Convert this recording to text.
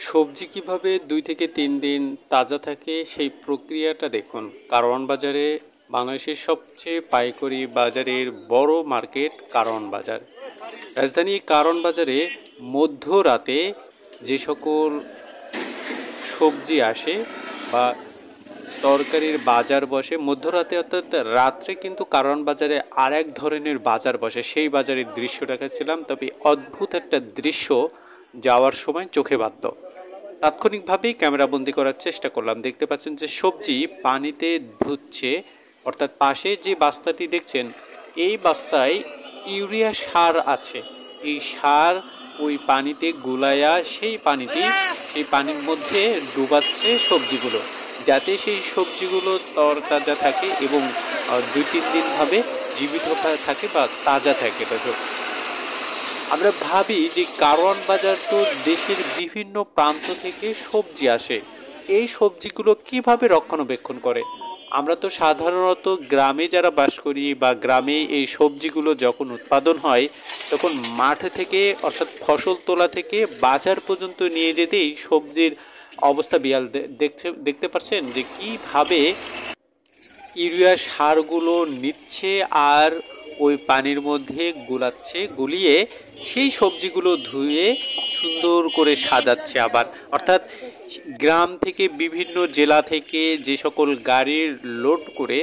সবজি কিভাবে 2 থেকে 3 দিন তাজা থাকে সেই প্রক্রিয়াটা দেখুন। কারওয়ান বাজারে বাংলাদেশের সবচেয়ে পাইকারি বাজারের বড় মার্কেট কারওয়ান বাজার। রাজধানী কারওয়ান বাজারে মধ্যরাতে যে সকল সবজি আসে বা তরকারির বাজার বসে মধ্যরাতে, অর্থাৎ রাত্রে কিন্তু কারওয়ান বাজারে আর এক ধরনের বাজার বসে। সেই বাজারের দৃশ্য দেখাচ্ছিলাম, তবে অদ্ভুত একটা দৃশ্য যাওয়ার সময় চোখে বাঁধল। তাৎক্ষণিকভাবেই ক্যামেরাবন্দি করার চেষ্টা করলাম। দেখতে পাচ্ছেন যে সবজি পানিতে ধুচ্ছে, অর্থাৎ পাশে যে বাস্তাটি দেখছেন এই বাস্তায় ইউরিয়া সার আছে। এই সার ওই পানিতে গুলাইয়া সেই পানির মধ্যে ডুবাচ্ছে সবজিগুলো, যাতে সেই সবজিগুলো তরতাজা থাকে এবং 2-3 দিন ভাবে জীবিত থাকে বা তাজা থাকে। আমরা ভাবি যে কারওয়ান বাজার তো দেশের বিভিন্ন প্রান্ত থেকে সবজি আসে, এই সবজিগুলো কিভাবে রক্ষণাবেক্ষণ করে? আমরা তো সাধারণত গ্রামে যারা বাস করি বা গ্রামে এই সবজিগুলো যখন উৎপাদন হয় তখন মাঠ থেকে, অর্থাৎ ফসল তোলা থেকে বাজার পর্যন্ত নিয়ে যেতে এই সবজির অবস্থা বিয়াল। দেখতে পাচ্ছেন যে কিভাবে ইউরিয়া সারগুলো নিচ্ছে আর ওই পানির মধ্যে গুলিয়ে সেই সবজিগুলো ধুয়ে সুন্দর করে সাজাচ্ছে আবার। অর্থাৎ গ্রাম থেকে বিভিন্ন জেলা থেকে যে সকল গাড়ির লোড করে